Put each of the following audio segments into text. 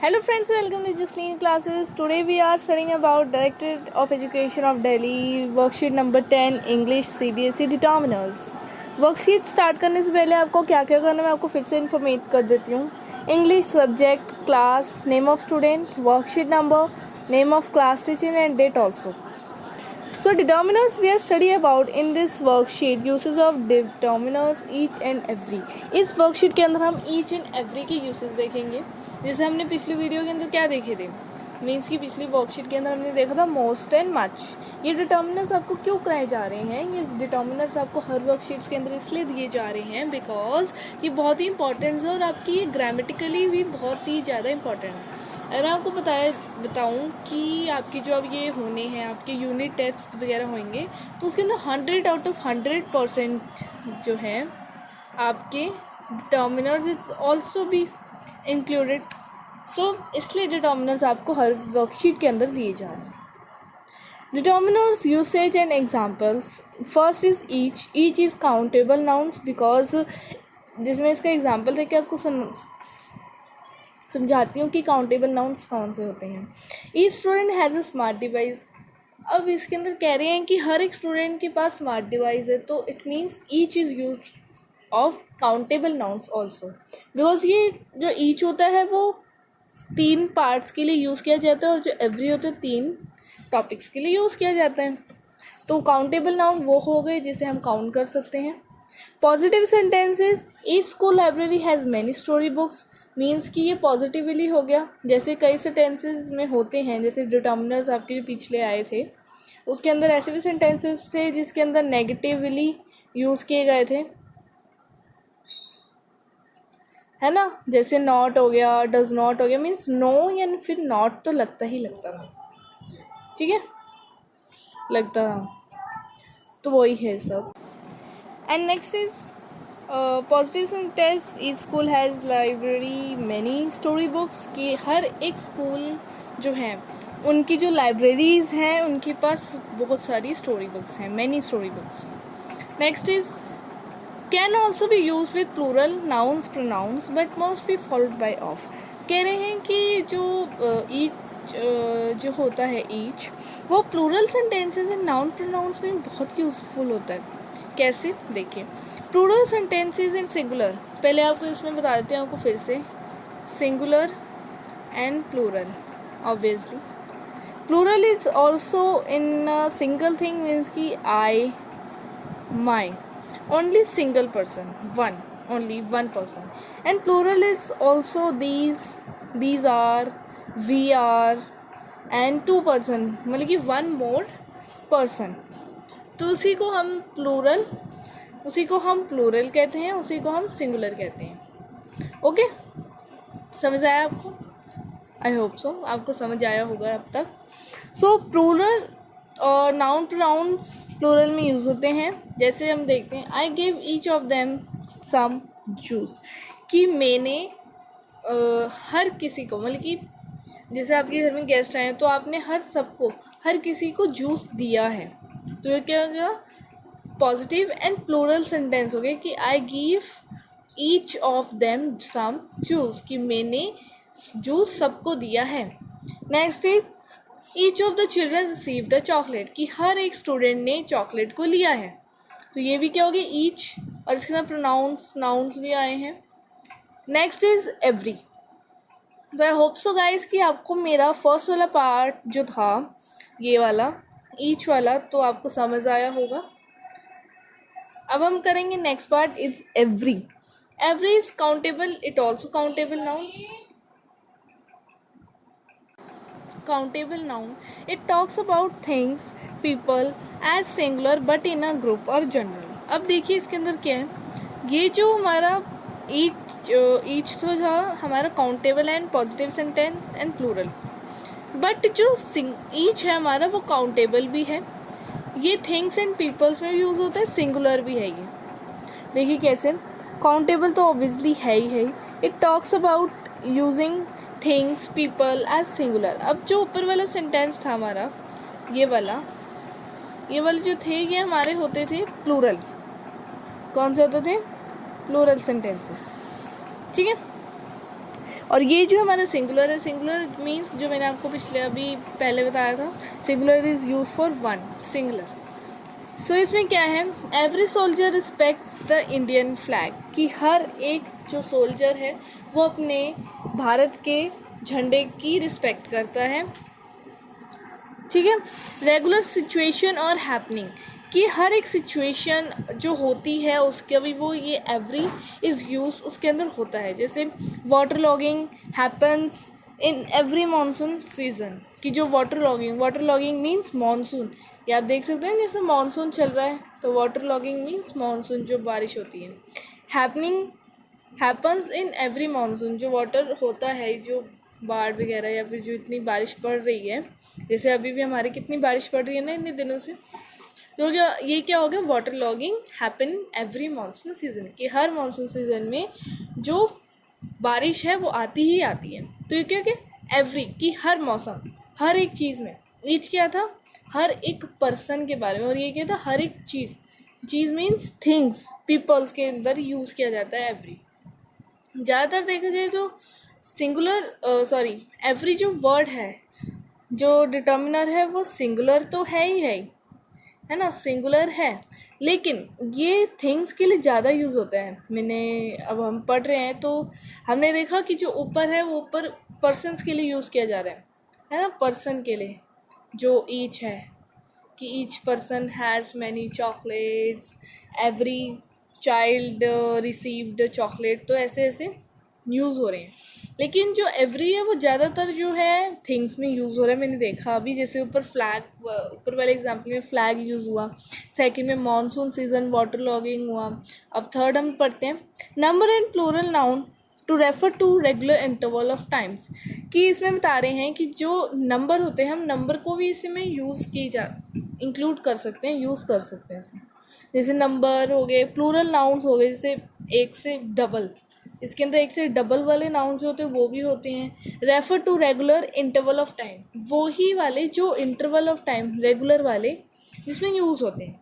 Hello friends, welcome to Jasleen classes. Today we are studying about Directorate of Education of Delhi worksheet number 10 English CBSE determiners. Worksheet start करने से पहले आपको क्या क्या करना है मैं आपको फिर से इन्फॉर्मेट कर देती हूँ. English subject, class, name of student, worksheet number, name of class teacher and date also. So determiners we are study about in this worksheet uses of determiners each and every. इस worksheet के अंदर हम each and every के uses देखेंगे. जैसे हमने पिछली video के अंदर क्या देखे थे, मीन्स की पिछली वर्कशीट के अंदर हमने देखा था मोस्ट एंड मच. ये डिटर्मिनर्स आपको क्यों कराए जा रहे हैं, ये डिटर्मिनर्स आपको हर वर्कशीट्स के अंदर इसलिए दिए जा रहे हैं बिकॉज ये बहुत ही इंपॉर्टेंट है और आपकी ग्रामेटिकली भी बहुत ही ज़्यादा इंपॉर्टेंट है. अगर आपको बताऊं कि आपकी जो अब ये होने हैं आपके यूनिट टेस्ट वगैरह होंगे तो उसके अंदर 100 आउट ऑफ 100% जो है आपके डिटर्मिनर्स इज ऑल्सो भी इंक्लूडेड. सो इसलिए डिटर्मिनर्स आपको हर वर्कशीट के अंदर दिए जा रहे हैं. Determiners usage and examples. First is each is countable nouns because जिसमें इसका एग्जांपल देके आपको समझाती हूँ कि काउंटेबल नाउन्स कौन से होते हैं. Each student has a smart device. अब इसके अंदर कह रहे हैं कि हर एक स्टूडेंट के पास स्मार्ट डिवाइस है तो it means each is use of countable nouns also because ये जो ईच होता है वो 3 पार्ट्स के लिए यूज़ किया जाता है और जो एवरी होता है 3 टॉपिक्स के लिए यूज़ किया जाता है. तो काउंटेबल नाउन वो हो गए जिसे हम काउंट कर सकते हैं. Positive sentences. Each school library has many story books. Means कि ये पॉजिटिवली हो गया. जैसे कई सेंटेंसेस में होते हैं जैसे डिटर्मिनर्स आपके जो पिछले आए थे उसके अंदर ऐसे भी सेंटेंसेस थे जिसके अंदर नेगेटिवली यूज़ किए गए थे, है ना. जैसे नॉट हो गया, डज नॉट हो गया. मीन्स नो या फिर नॉट तो लगता था, ठीक है, लगता था. तो वही है सब. And next is positive sentence. Each school has library many story books. कि हर एक स्कूल जो है उनकी जो लाइब्रेरीज़ हैं उनके पास बहुत सारी स्टोरी बुक्स हैं, many story books. Next is can also be use with plural nouns pronouns but must be followed by of. कह रहे हैं कि जो ईच जो होता है ईच वो plural sentences and noun pronouns में बहुत यूजफुल होता है. कैसे देखिए. Plural sentences in singular. पहले आपको इसमें बता देते हैं आपको फिर से. Singular and plural. Obviously plural is also in single thing means की I, my, only single person, only one person. And plural is also these are, we are and 2 person, मतलब कि 1 more person. तो उसी को हम plural कहते हैं, उसी को हम सिंगुलर कहते हैं. ओके, समझ आया आपको? आई होप सो आपको समझ आया होगा अब तक. सो प्लूरल और नाउन प्रोनाउंस प्लूरल में यूज़ होते हैं. जैसे हम देखते हैं I give each of them some juice. कि मैंने हर किसी को, मतलब कि जैसे आपके घर में गेस्ट आए हैं तो आपने हर किसी को जूस दिया है. तो ये क्या हो गया, पॉजिटिव एंड प्लूरल सेंटेंस हो गया कि I give each of them some juice. कि मैंने जूस सबको दिया है. Next is each of the children received a chocolate. कि हर एक स्टूडेंट ने चॉकलेट को लिया है. तो ये भी क्या हो गया, ईच. और इसके साथ प्रोनाउंस नाउन्स भी आए हैं. Next is every. तो आई होप सो गाइज कि आपको मेरा फर्स्ट वाला पार्ट जो था ये वाला ईच वाला तो आपको समझ आया होगा. अब हम करेंगे next part is every. Every is countable, it also countable nouns. Countable noun. It talks about things, people as singular but in a group or general. अब देखिए इसके अंदर क्या है. ये जो हमारा ईच तो था हमारा countable and positive sentence and plural. But जो ईच है हमारा वो काउंटेबल भी है. ये थिंग्स एंड पीपल्स में भी यूज़ होता है, सिंगुलर भी है. ये देखिए कैसे. काउंटेबल तो ऑब्वियसली है ही. It talks about using things people as singular. अब जो ऊपर वाला सेंटेंस था हमारा ये वाला जो थे ये हमारे होते थे प्लूरल. कौन से होते थे, प्लूरल सेंटेंसेस, ठीक है. और ये जो हमारा सिंगुलर है, सिंगुलर मीन्स जो मैंने आपको पिछले अभी पहले बताया था, singular is use for one, singular. So इसमें क्या है, every soldier respect the Indian flag, कि हर एक जो सोल्जर है वो अपने भारत के झंडे की रिस्पेक्ट करता है, ठीक है। रेगुलर सिचुएशन और हैपनिंग, कि हर एक सिचुएशन जो होती है उसके भी वो ये एवरी इज़ यूज उसके अंदर होता है। जैसे water logging happens in every monsoon season, कि जो वाटर लॉगिंग मीन्स मानसून, ये आप देख सकते हैं जैसे मानसून चल रहा है तो वाटर लॉगिंग मीन्स मानसून, जो बारिश होती है। Happening happens in every monsoon, जो वाटर होता है, जो बाढ़ वगैरह या फिर जो इतनी बारिश पड़ रही है, जैसे अभी भी हमारी कितनी बारिश पड़ रही है ना इतने दिनों से, तो क्या हो गया, water logging happen every monsoon season, कि हर मानसून सीजन में जो बारिश है वो आती ही आती है। तो ये क्या एवरी, कि हर मौसम, हर एक चीज़ में। ईच क्या था, हर एक पर्सन के बारे में, और ये क्या था, हर एक चीज़ मीन्स थिंग्स, पीपल्स के अंदर यूज़ किया जाता है एवरी। ज़्यादातर देखा जाए तो सिंगुलर एवरी जो वर्ड है, जो डिटर्मिनर है वो सिंगुलर तो है ही है ना, सिंगुलर है, लेकिन ये थिंग्स के लिए ज़्यादा यूज़ होता है। अब हम पढ़ रहे हैं तो हमने देखा कि जो ऊपर है वो ऊपर पर्सन्स के लिए यूज़ किया जा रहा है ना, पर्सन के लिए जो ईच है, कि each person has many chocolates, every child received chocolate, तो ऐसे ऐसे यूज़ हो रहे हैं। लेकिन जो एवरी है वो ज़्यादातर जो है थिंग्स में यूज़ हो रहा है। मैंने देखा अभी जैसे ऊपर वाले एग्जाम्पल में फ्लैग यूज़ हुआ, सेकंड में मानसून सीजन वाटर लॉगिंग हुआ। अब थर्ड हम पढ़ते हैं, number and plural noun to refer to regular interval of times, कि इसमें बता रहे हैं कि जो नंबर होते हैं हम नंबर को भी इसमें इंक्लूड कर सकते हैं, यूज़ कर सकते हैं इसमें। जैसे नंबर हो गए, प्लूरल नाउन्स हो गए, जैसे एक से डबल, इसके अंदर एक से डबल वाले नाउन जो होते हैं वो भी होते हैं। Refer to regular interval of time, वो ही वाले जो इंटरवल ऑफ टाइम रेगुलर वाले जिसमें यूज़ होते हैं।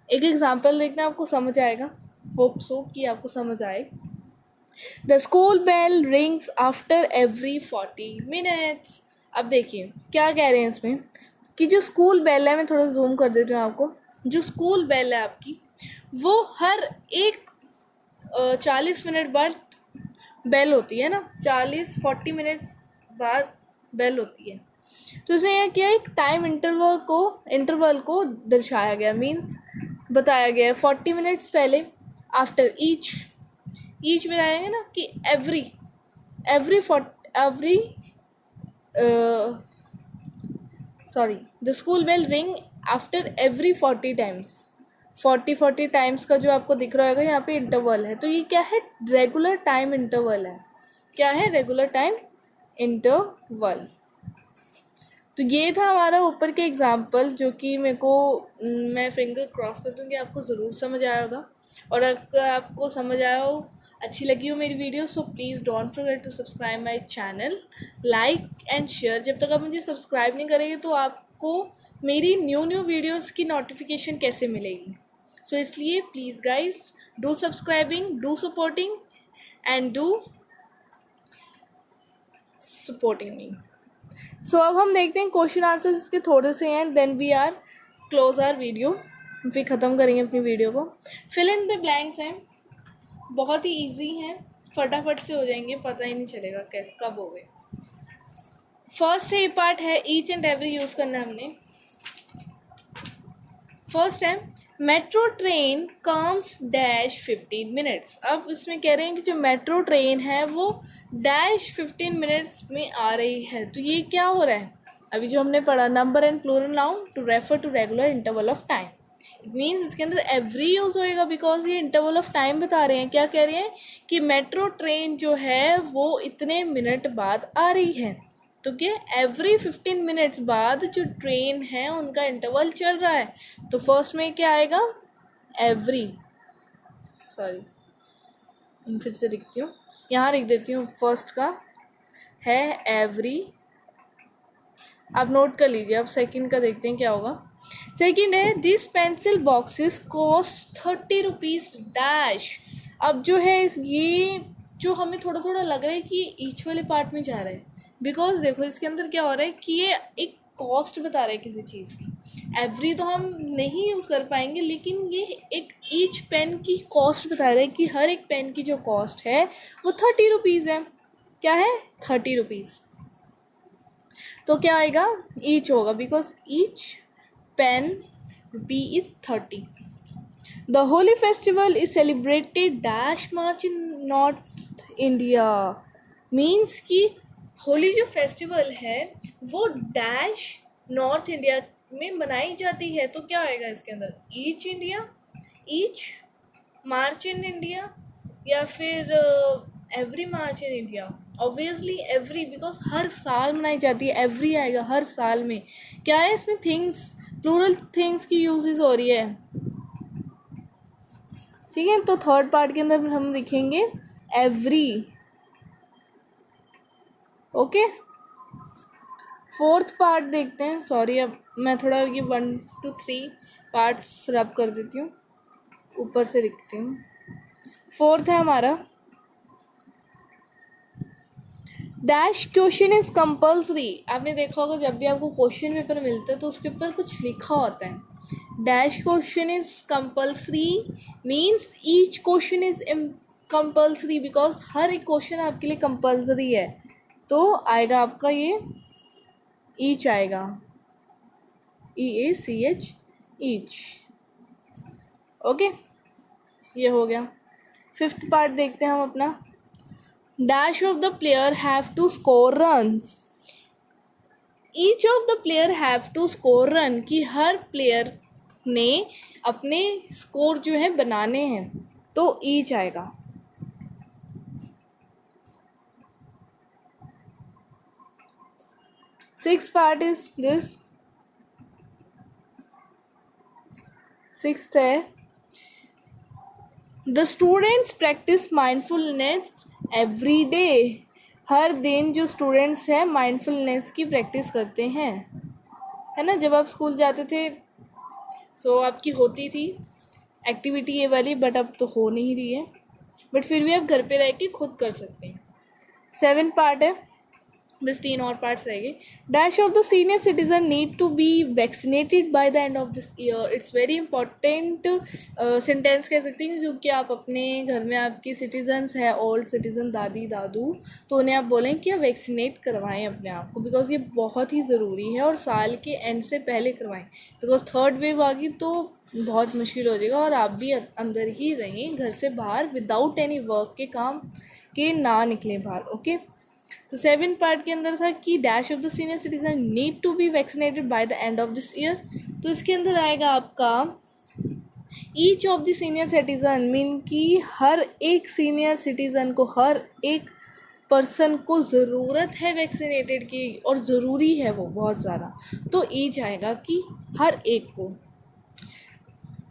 एक एग्जांपल देखना, आपको समझ आएगा, होप सो कि आपको समझ आए। The school bell rings after every 40 minutes. अब देखिए क्या कह रहे हैं इसमें, कि जो स्कूल बेल है, मैं थोड़ा जूम कर देती हूँ आपको, जो स्कूल बेल है आपकी वो हर एक 40 मिनट बाद बेल होती है ना, 40-40 मिनट्स बाद बेल होती है। तो इसमें यह क्या है, एक टाइम इंटरवल को दर्शाया गया, मीन्स बताया गया है 40 मिनट्स पहले, आफ्टर ईच बताया है ना, कि the school bell ring after every 40 times, 40 times का जो आपको दिख रहा होगा यहाँ पे इंटरवल है, तो ये क्या है, रेगुलर टाइम इंटरवल है। क्या है, रेगुलर टाइम इंटरवल। तो ये था हमारा ऊपर के एग्जाम्पल, जो कि मैं फिंगर क्रॉस कर दूँगी, आपको ज़रूर समझ आया होगा। और अगर आपको समझ आया हो, अच्छी लगी हो मेरी video, so please don't forget to subscribe my channel, like and share. जब तक आप मुझे सब्सक्राइब नहीं करेंगे तो आपको मेरी न्यू वीडियोस की नोटिफिकेशन कैसे मिलेगी। सो इसलिए please guys, do subscribing, do supporting and do supporting me. So अब हम देखते हैं क्वेश्चन आंसर्स, इसके थोड़े से हैं, then we are close our video, फिर ख़त्म करेंगे अपनी वीडियो को। फिल इन द ब्लैंक्स हैं, बहुत ही इजी हैं, फटाफट से हो जाएंगे, पता ही नहीं चलेगा कैसे कब हो गए। फर्स्ट है, पार्ट है ईच एंड एवरी यूज़ करना हमने। फर्स्ट है metro train comes dash 15 minutes. अब इसमें कह रहे हैं कि जो मेट्रो ट्रेन है वो डैश 15 मिनट्स में आ रही है। तो ये क्या हो रहा है, अभी जो हमने पढ़ा, number and plural noun to refer to regular interval of time, it means इसके अंदर एवरी यूज़ होएगा, बिकॉज ये इंटरवल ऑफ टाइम बता रहे हैं। क्या कह रहे हैं कि मेट्रो ट्रेन जो है वो इतने मिनट बाद आ रही है, तो क्या एवरी 15 मिनट्स बाद जो ट्रेन है उनका इंटरवल चल रहा है। तो फर्स्ट में क्या आएगा, फिर से लिखती हूँ, यहाँ लिख देती हूँ, फर्स्ट का है एवरी, आप नोट कर लीजिए। अब सेकंड का देखते हैं क्या होगा। सेकंड है this pencil boxes cost 30 rupees dash. अब जो है ये जो हमें थोड़ा थोड़ा लग रहा है कि ये ईच वाले पार्ट में जा रहा है, बिकॉज देखो इसके अंदर क्या हो रहा है कि ये एक कॉस्ट बता रहा है किसी चीज़ की। एवरी तो हम नहीं यूज़ कर पाएंगे, लेकिन ये एक ईच पेन की कॉस्ट बता रहा है कि हर एक पेन की जो कॉस्ट है वो 30 रुपीज़ है। क्या है? 30 रुपीज़। तो क्या आएगा? ईच होगा, because each pen rupee is 30। The Holi festival is celebrated dash March in North India. Means कि होली जो फेस्टिवल है वो डैश नॉर्थ इंडिया में मनाई जाती है। तो क्या आएगा इसके अंदर? Each India, each March in India, या फिर every March in India. Obviously every, because हर साल मनाई जाती है, एवरी आएगा हर साल में। क्या है इसमें? थिंग्स, प्लूरल थिंग्स की यूजेस हो रही है। ठीक है, तो थर्ड पार्ट के अंदर हम लिखेंगे एवरी। ओके, फोर्थ पार्ट देखते हैं। सॉरी, अब मैं थोड़ा ये 1 to 3 पार्ट्स रब कर देती हूँ, ऊपर से लिखती हूँ। फोर्थ है हमारा, डैश क्वेश्चन इज कंपल्सरी। आपने देखा होगा जब भी आपको क्वेश्चन पेपर मिलता है तो उसके ऊपर कुछ लिखा होता है। Dash question is compulsory means each question is compulsory, because हर एक क्वेश्चन आपके लिए कंपल्सरी है। तो आएगा आपका ये ईच आएगा, EACH, ईच। ओके, ये हो गया। फिफ्थ पार्ट देखते हैं हम अपना, dash of the player have to score runs. Each of the player have to score run, कि हर प्लेयर ने अपने स्कोर जो है बनाने हैं। तो ईच आएगा। Six part is this, sixth है, the students practice mindfulness every day. हर दिन जो स्टूडेंट्स हैं माइंडफुलनेस की प्रैक्टिस करते हैं, है ना। जब आप स्कूल जाते थे तो आपकी होती थी एक्टिविटी ये वाली, बट अब तो हो नहीं रही है, बट फिर भी आप घर पे रह के खुद कर सकते हैं। 7 पार्ट है, बस 3 और पार्ट्स रह गए। Dash of the senior citizen need to be vaccinated by the end of this year. It's very important sentence कह सकती हैं, क्योंकि आप अपने घर में आपकी सिटीजन्स है, ओल्ड सिटीजन, दादी दादू, तो उन्हें आप बोलें कि आप वैक्सीनेट करवाएं अपने आप को, बिकॉज ये बहुत ही ज़रूरी है, और साल के एंड से पहले करवाएं, बिकॉज थर्ड वेव आ गई तो बहुत मुश्किल हो जाएगा, और आप भी अंदर ही रहें, घर से बाहर विदाउट एनी वर्क के काम के ना निकलें बाहर। ओके, तो 7 पार्ट के अंदर था कि dash of the senior citizen need to be vaccinated by the end of this year. तो इसके अंदर आएगा आपका each of the senior citizen, mean कि हर एक सीनियर सिटीजन को, हर एक पर्सन को ज़रूरत है वैक्सीनेटेड की, और ज़रूरी है वो बहुत ज़्यादा। तो ईच आएगा कि हर एक को।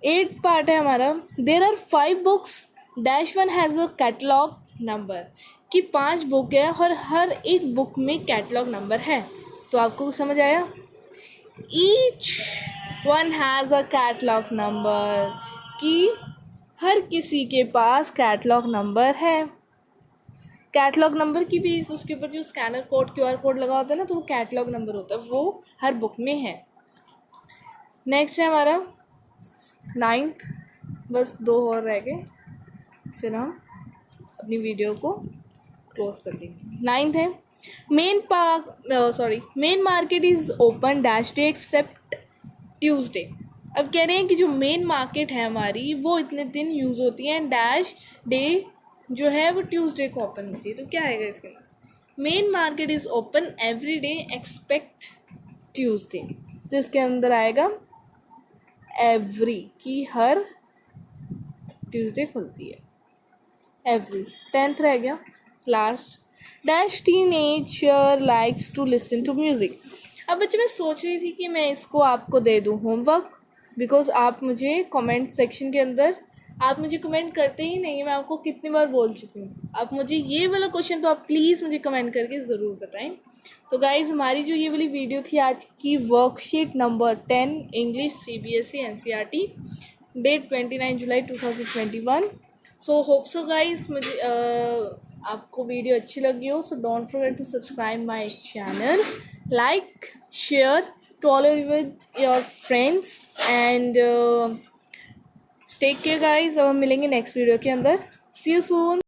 8 पार्ट है हमारा, there are 5 books dash 1 has a catalogue number, कि 5 बुक है और हर एक बुक में कैटलॉग नंबर है। तो आपको समझ आया? Each one has a catalogue number, कि हर किसी के पास कैटलॉग नंबर है। कैटलॉग नंबर की भी उसके ऊपर जो स्कैनर कोड, QR कोड लगा होता है ना, तो वो कैटलॉग नंबर होता है, वो हर बुक में है। नेक्स्ट है हमारा 9th, बस 2 और रह गए, फिर हम अपनी वीडियो को क्लोज कर देंगे। 9th है, main market is open dash day except Tuesday. अब कह रहे हैं कि जो मेन मार्केट है हमारी वो इतने दिन यूज़ होती है, डैश डे जो है वो ट्यूसडे को ओपन होती है। तो क्या आएगा इसके अंदर? Main market is open every day expect Tuesday. तो इसके अंदर आएगा एवरी, की हर ट्यूसडे खुलती है, एवरी। 10th रह गया, last, dash teenager likes to listen to music. अब बच्चे मैं सोच रही थी कि मैं इसको आपको दे दूँ होमवर्क, बिकॉज आप मुझे कमेंट सेक्शन के अंदर आप मुझे कमेंट करते ही नहीं है। मैं आपको कितनी बार बोल चुकी हूँ, आप मुझे ये वाला क्वेश्चन तो आप प्लीज़ मुझे कमेंट करके ज़रूर बताएं। तो गाइज़, हमारी जो ये वाली वीडियो थी आज की, worksheet number 10 English CBSE NCERT, date 29 July 2021। So hope so guys, मुझे आपको वीडियो अच्छी लगी हो, so don't forget to subscribe my channel, like share to all with your friends and take care guys. अब हम मिलेंगे नेक्स्ट वीडियो के अंदर। See you soon.